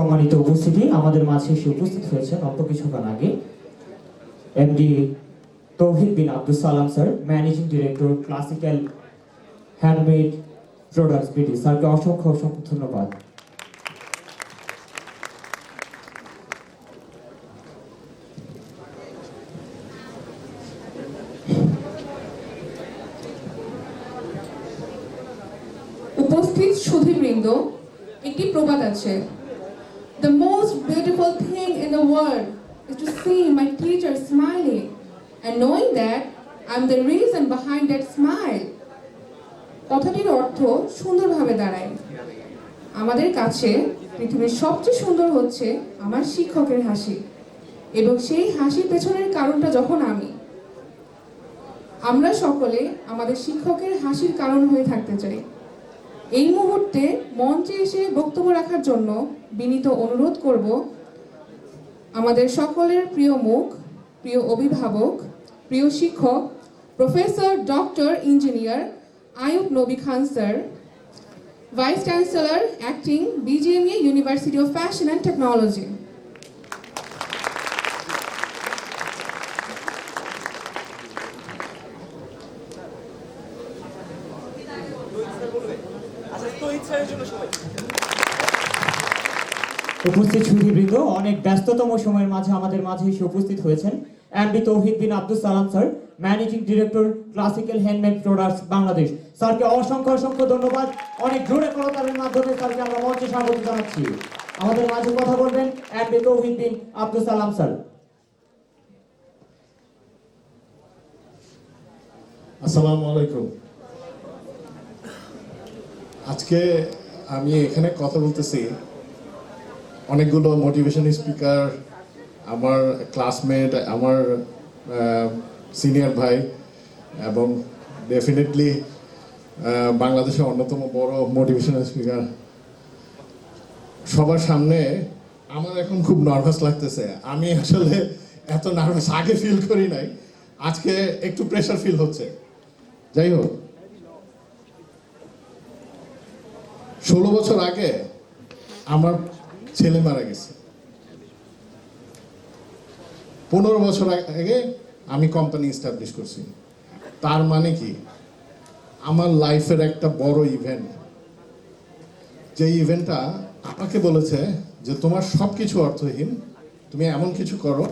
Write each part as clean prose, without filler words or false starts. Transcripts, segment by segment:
সম্মানিত উপস্থিতি, আমাদের মাঝে এসে উপস্থিত হয়েছেন অল্প কিছুক্ষণ আগে এমডি তৌহিদ বিন Abdus Salam sir, managing director, classical handmade products BD. স্যারকে অসংখ্য অসংখ্য ধন্যবাদ। উপস্থিত সুধীবৃন্দ, একটি প্রবাদ আছে, the most beautiful thing in the world is to see my teacher smiling and knowing that I'm the reason behind that smile. কথাটির অর্থ সুন্দরভাবে দাঁড়ায়, আমাদের কাছে পৃথিবীর সবচেয়ে সুন্দর হচ্ছে আমার শিক্ষকের হাসি, এবং সেই হাসির পেছনের কারণটা যখন আমরা সকলে আমাদের শিক্ষকের হাসির কারণ হয়ে থাকতে চাই। এই মুহূর্তে মঞ্চে এসে বক্তব্য রাখার জন্য বিনীত অনুরোধ করব আমাদের সকলের প্রিয় মুখ, প্রিয় অভিভাবক, প্রিয় শিক্ষক, professor doctor engineer Ayub Nabi Khan sir, vice chancellor acting BGMEA university of fashion and technology. উপস্থিত সুধীবৃন্দ, অনেক ব্যস্ততম সময়ের মাঝে আমাদের মাঝে এসে উপস্থিত হয়েছেন এমডি তৌহিদ বিন Abdus Salam sir, managing director, classical handmade products Bangladesh. স্যারকে অসংখ্য অসংখ্য ধন্যবাদ। অনেক জোরে করতালের মাধ্যমে স্যারকে আমরা মঞ্চে স্বাগত জানাচ্ছি। আমাদের মাঝে কথা বলবেন এমডি তৌহিদ বিন আব্দুস সালাম স্যার। আসসালামু আলাইকুম। আজকে আমি এখানে কথা বলতেছি, অনেকগুলো মোটিভেশন স্পিকার, আমার ক্লাসমেট, আমার সিনিয়র ভাই, এবং ডেফিনেটলি বাংলাদেশের অন্যতম বড় মোটিভেশনাল স্পিকার, সবার সামনে আমার এখন খুব নার্ভাস লাগতেছে। আমি আসলে এত নার্ভাস আগে ফিল করি নাই, আজকে একটু প্রেশার ফিল হচ্ছে। যাই হোক, 16 বছর আগে আমার ছেলে মারা গেছে। 15 বছর আগে আমি কোম্পানি এস্টাবলিশ করছি। তার মানে কি, আমার লাইফের একটা বড় ইভেন্ট, যে ইভেন্টটা আমাকে বলেছে যে তোমার সব কিছু অর্থহীন, তুমি এমন কিছু করো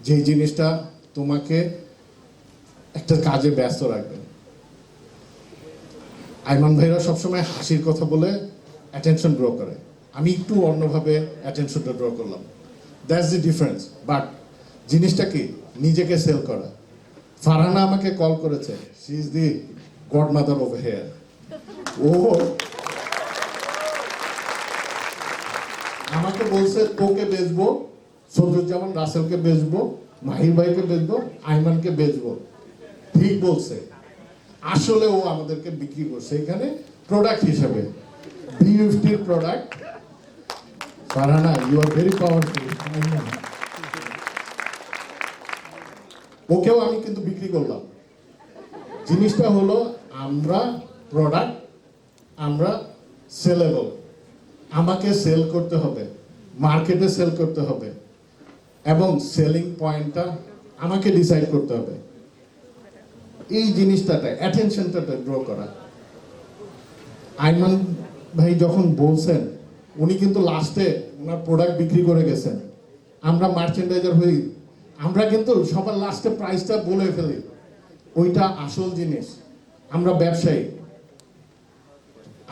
যে জিনিসটা তোমাকে একটা কাজে ব্যস্ত রাখবে। আইমান ভাইরা সবসময় হাসির কথা বলে অ্যাটেনশন ড্র করে, আমি একটু অন্যভাবে অ্যাটেনশনটা ড্র করলাম। That's the difference. বাট জিনিসটা কি, নিজেকে সেল করা। ফারহানা আমাকে কল করেছে, she is the god mother over here. ও আমাকে বলছে তোকে বেচবো, সৌদুজ্জামান রাসেলকে বেচবো, মাহির ভাইকে বেচবো, আইমানকে বেচবো। ঠিক বলছে, আসলে ও আমাদেরকে বিক্রি করছে এখানে প্রোডাক্ট হিসেবে, BUFTর product. Farhana, you are very powerful. ওকেও আমি কিন্তু বিক্রি করলাম। জিনিসটা হলো, আমরা প্রোডাক্ট, আমরা সেলেবল, আমাকে সেল করতে হবে, মার্কেটে সেল করতে হবে, এবং সেলিং পয়েন্টটা আমাকে ডিসাইড করতে হবে। এই জিনিসটাতে অ্যাটেনশনটা ড্র করা। আইমান ভাই যখন বলছেন, উনি কিন্তু লাস্টে ওনার প্রোডাক্ট বিক্রি করে গেছেন। আমরা মার্চেন্ডাইজার হই, আমরা কিন্তু সবার লাস্টে প্রাইসটা বলে ফেলি, ওইটা আসল জিনিস। আমরা ব্যবসায়ী,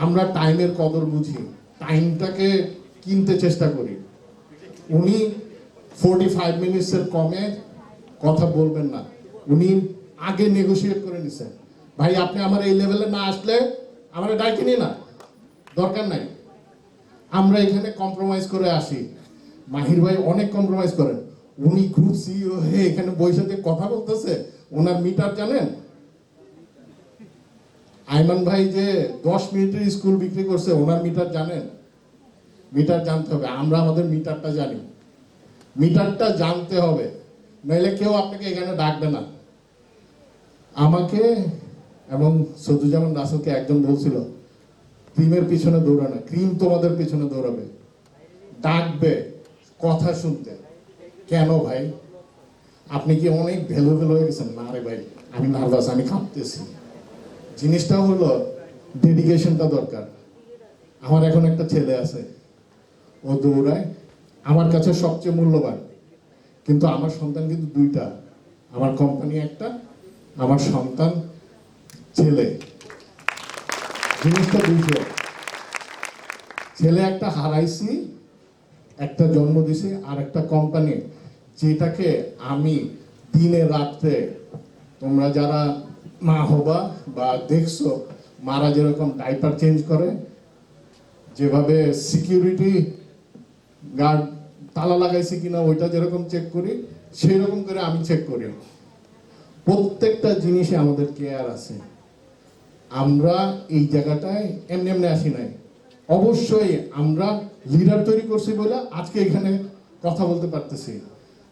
আমরা টাইমের কদর বুঝি, টাইমটাকে কিনতে চেষ্টা করি। উনি 45 মিনিটসের কমে কথা বলবেন না, উনি আগে নেগোশিয়েট করে নিছেন। ভাই আপনি আমার এই লেভেলে না আসলে আমরা ডাইকে নিই না, দরকার নাই। আমরা এখানে কম্প্রোমাইজ করে আসি। মাহির ভাই অনেক কম্প্রোমাইজ করেন। উনি গ্রুপ সিইও হয়ে এখানে বৈশাখে কথা বলতেছে, ওনার মিটার জানেন? আইমান ভাই যে 10 মিনিটের স্কুল বিক্রি করছে, ওনার মিটার জানেন? মিটার জানতে হবে। আমরা আমাদের মিটারটা জানি, মিটারটা জানতে হবে, নইলে কেউ আপনাকে এখানে ডাকবে না। আমাকে এবং সৌদুজ্জামান রাসেলকে একজন বলছিল, ক্রিমের পিছনে দৌড়ানো, ক্রিম তোমাদের পিছনে দৌড়াবে। ডাকবে কথা শুনতে। কেন ভাই? আপনি কি অনেক ভেলো হয়ে গেছেন? না রে ভাই, আমি নার্ভাস, আমি কাঁপতেছি। জিনিসটা হলো ডেডিকেশনটা দরকার। আমার এখন একটা ছেলে আছে, ও দৌড়ায়, আমার কাছে সবচেয়ে মূল্যবান। কিন্তু আমার সন্তান কিন্তু দুইটা, আমার কোম্পানি একটা, আমার সন্তান ছেলে। জিনিসটা বুঝলো, ছেলে একটা হারাইছি, একটা জন্ম দিছি, আর একটা কোম্পানি যেটাকে আমি দিনে রাত্রে, তোমরা যারা মা হবা বা দেখছো মারা যেরকম ডাইপার চেঞ্জ করে, যেভাবে সিকিউরিটি গার্ড তালা লাগাইছে কিনা ওইটা যেরকম চেক করি, সেই রকম করে আমি চেক করি। প্রত্যেকটা জিনিসে আমাদের কেয়ার আছে। আমরা এই জায়গাটায় এমনি এমনি আসি নাই। অবশ্যই আমরা লিডার তৈরি করছি বলে আজকে এখানে কথা বলতে পারতেছি।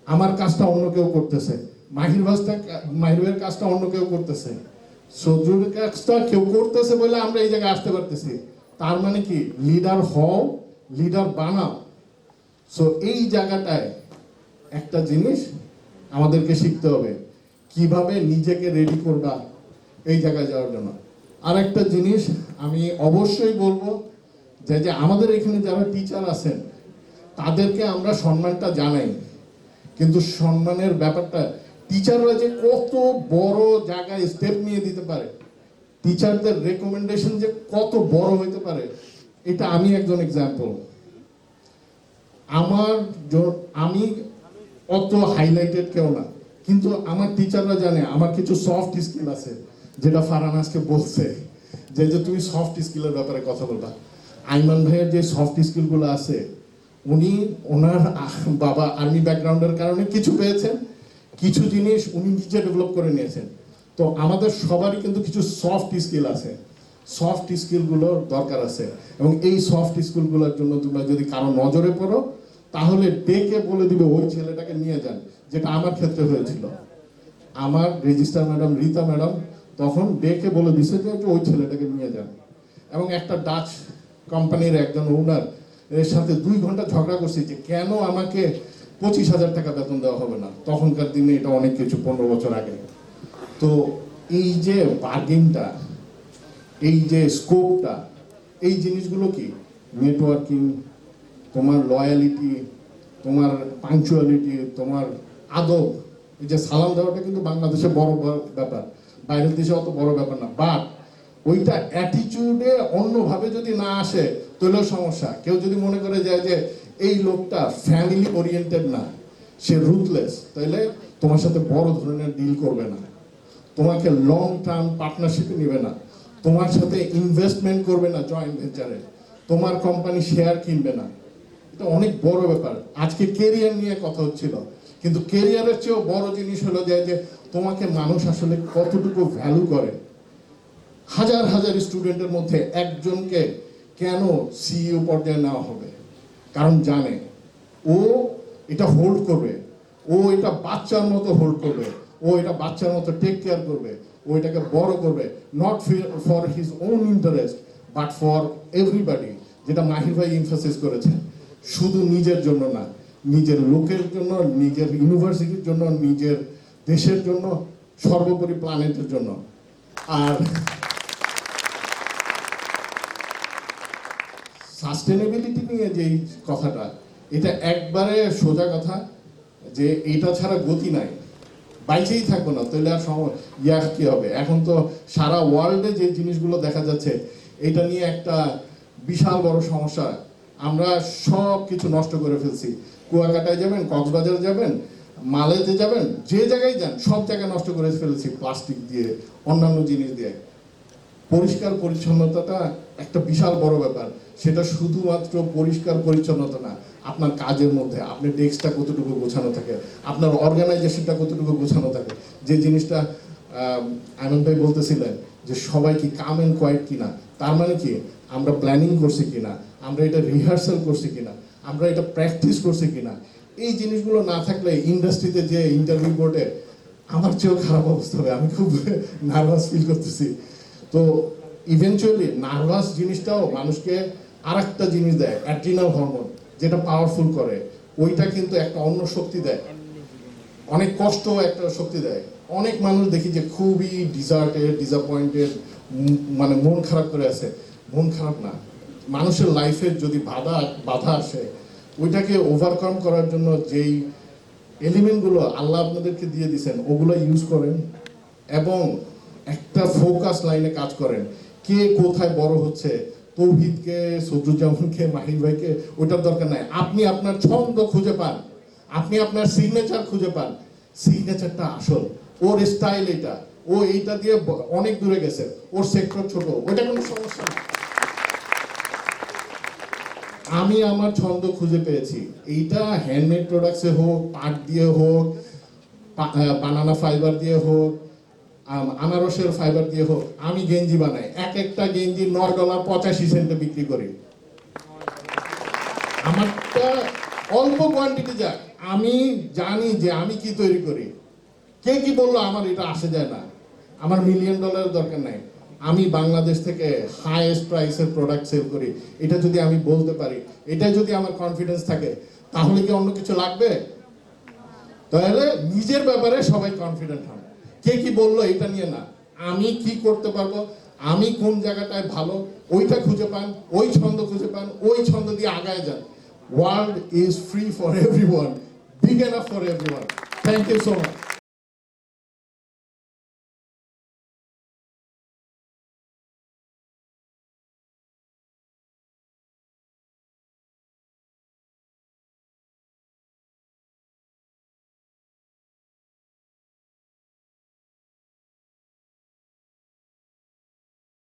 আমার কাজটা অন্য কেউ করতেছে, মাহির ভাইয়ের কাজটা অন্য কেউ করতেছে, সজুরের কাজটা কেউ করতেছে বলে আমরা এই জায়গায় আসতে পারতেছি। তার মানে কি, লিডার হও, লিডার বানাও। সো এই জায়গাটায় একটা জিনিস আমাদেরকে শিখতে হবে, কিভাবে নিজেকে রেডি করবা এই জায়গায় যাওয়ার জন্য। আর একটা জিনিস আমি অবশ্যই বলবো, যে আমাদের এখানে যারা টিচার আছেন তাদেরকে আমরা সম্মানটা জানাই, কিন্তু সম্মানের ব্যাপারটা, টিচাররা যে কত বড় জায়গায় স্টেপ নিয়ে দিতে পারে, টিচারদের রেকমেন্ডেশন যে কত বড় হইতে পারে, এটা আমি একজন এক্সাম্পল। আমি অত হাইলাইটেড কেউ না, কিন্তু আমার টিচাররা জানে আমার কিছু সফট স্কিল আছে, যেটা ফারহান আজকে বলছে যে তুমি সফট স্কিলের ব্যাপারে কথা বলবা। আইমান ভাইয়ের যে সফট স্কিলগুলো আছে, ওনার বাবা আর্মি ব্যাকগ্রাউন্ডের কারণে কিছু পেয়েছেন, কিছু জিনিস উনি নিজে ডেভেলপ করে নিয়েছেন। তো আমাদের সবারই কিন্তু কিছু সফট স্কিল আছে, সফট স্কিলগুলোর দরকার আছে। এবং এই সফট স্কিলগুলোর জন্য তোমরা যদি কারো নজরে পড়ো, তাহলে ডেকে বলে দিবে ওই ছেলেটাকে নিয়ে যান, যেটা আমার ক্ষেত্রে হয়েছিল। আমার রেজিস্ট্রার ম্যাডাম রীতা ম্যাডাম তখন ডেকে বলে দিছে যে ওই ছেলেটাকে নিয়ে যান। এবং একটা ডাচ কোম্পানির একজন ওনার এর সাথে 2 ঘন্টা ঝগড়া করছি যে কেন আমাকে 25,000 টাকা বেতন দেওয়া হবে না। তখনকার দিনে এটা অনেক কিছু, 15 বছর আগে। তো এই যে বার্গেনটা, এই যে স্কোপটা, এই জিনিসগুলো কি, নেটওয়ার্কিং, তোমার লয়ালিটি, তোমার পাংচুয়ালিটি, তোমার আদব, এই যে সালাম দেওয়াটা কিন্তু বাংলাদেশে বড় ব্যাপার, বাইরের দেশে অত বড় ব্যাপার না। বাট ওইটা অ্যাটিটিউডে অন্যভাবে যদি না আসে তাহলেও সমস্যা। কেউ যদি মনে করে যায় যে এই লোকটা ফ্যামিলি ওরিয়েন্টেড না, সে রুথলেস, তাহলে তোমার সাথে বড় ধরনের ডিল করবে না, তোমাকে লং টার্ম পার্টনারশিপে নেবে না, তোমার সাথে ইনভেস্টমেন্ট করবে না জয়েন্ট ভেঞ্চারে, তোমার কোম্পানি শেয়ার কিনবে না। এটা অনেক বড় ব্যাপার। আজকে কেরিয়ার নিয়ে কথা হচ্ছিল, কিন্তু কেরিয়ারের চেয়েও বড় জিনিস হলো যে তোমাকে মানুষ আসলে কতটুকু ভ্যালু করে। হাজার হাজার স্টুডেন্টের মধ্যে একজনকে কেন সিইও পর্যায়ে নেওয়া হবে? কারণ জানে ও এটা হোল্ড করবে, ও এটা বাচ্চার মতো হোল্ড করবে, ও এটা বাচ্চার মতো টেক কেয়ার করবে, ও এটাকে বড় করবে, not for his own interest but for everybody. যেটা মাহির ভাই ইনফোসিস করেছেন, শুধু নিজের জন্য না, নিজের লোকের জন্য, নিজের ইউনিভার্সিটির জন্য, নিজের দেশের জন্য, সর্বোপরি প্ল্যানেটের জন্য। আর সাস্টেনেবিলিটি নিয়ে যে কথাটা, এটা একবারে সোজা কথা, যে এটা ছাড়া গতি নাই, বাইচেই থাকবো না, তাহলে আর কি হবে? এখন তো সারা ওয়ার্ল্ডে যে জিনিসগুলো দেখা যাচ্ছে, এটা নিয়ে একটা বিশাল বড় সমস্যা। আমরা সব কিছু নষ্ট করে ফেলছি। কুয়াকাটায় যাবেন, কক্সবাজার যাবেন, মালেতে যাবেন, যে জায়গায় যান, সব জায়গায় নষ্ট করে ফেলেছি প্লাস্টিক দিয়ে, অন্যান্য জিনিস দিয়ে। পরিষ্কার পরিচ্ছন্নতাটা একটা বিশাল বড় ব্যাপার। সেটা শুধুমাত্র পরিষ্কার পরিচ্ছন্নতা না, আপনার কাজের মধ্যে আপনার ডেস্কটা কতটুকু গোছানো থাকে, আপনার অর্গানাইজেশনটা কতটুকু গোছানো থাকে। যে জিনিসটা আনন্দ ভাই বলতেছিলেন যে সবাই কি কাম এন্ড কোয়াইট কিনা, তার মানে কি আমরা প্ল্যানিং করছি কিনা, আমরা এটা রিহার্সাল করছি কিনা, আমরা এটা প্র্যাকটিস করছি কিনা। এই জিনিসগুলো না থাকলে ইন্ডাস্ট্রিতে যে ইন্টারভিউ বোর্ডে আমার চেয়েও খারাপ অবস্থা হবে। আমি খুব নার্ভাস ফিল করতেছি। তো ইভেনচুয়ালি নার্ভাস জিনিসটাও মানুষকে আর একটা জিনিস দেয়, অ্যাড্রিনাল হরমোন। যেটা পাওয়ারফুল করে, ওইটা কিন্তু একটা অন্য শক্তি দেয়, অনেক কষ্ট একটা শক্তি দেয়। অনেক মানুষ দেখি যে খুবই ডিসঅ্যাপয়েন্টেড, মানে মন খারাপ করে আছে। মন খারাপ না, মানুষের লাইফের যদি বাধা আসে, ওইটাকে ওভারকাম করার জন্য যেই এলিমেন্টগুলো আল্লাহ আপনাদেরকে দিয়ে দিয়েছেন ওগুলো ইউজ করেন এবং একটা ফোকাস লাইনে কাজ করেন। কে কোথায় বড় হচ্ছে, তৌহিদকে, সদরুজ্জামানকে, মাহির ভাইকে, ওইটার দরকার নাই। আপনি আপনার ছন্দ খুঁজে পান, আপনি আপনার সিগনেচার খুঁজে পান। সিগনেচারটা আসল, ওর স্টাইল এটা, ও এইটা দিয়ে অনেক দূরে গেছে, ওর সেক্টর ছোট, ওইটা কোনো সমস্যা না। আমি আমার ছন্দ খুঁজে পেয়েছি। এইটা হ্যান্ডমেড প্রোডাক্টসে হোক, পাট দিয়ে হোক, বানানা ফাইবার দিয়ে হোক, আনারসের ফাইবার দিয়ে হোক, আমি গেঞ্জি বানাই। একটা গেঞ্জি $9.85 বিক্রি করি। আমারটা অল্প কোয়ান্টিটি যায়, আমি জানি যে আমি কি তৈরি করি। কে কি বললো আমার এটা আসে যায় না, আমার $1 মিলিয়ন দরকার নাই। আমি বাংলাদেশ থেকে হাইয়েস্ট প্রাইসের প্রোডাক্ট সেল করি, এটা যদি আমি বলতে পারি, এটা যদি আমার কনফিডেন্স থাকে, তাহলে কি অন্য কিছু লাগবে? তাহলে নিজের ব্যাপারে সবাই কনফিডেন্ট হন। কে কি বললো এটা নিয়ে না, আমি কি করতে পারবো, আমি কোন জায়গাটায় ভালো, ওইটা খুঁজে পান, ওই ছন্দ খুঁজে পান, ওই ছন্দ দিয়ে আগায় যান। World is free for everyone, big enough for everyone. Thank you so much.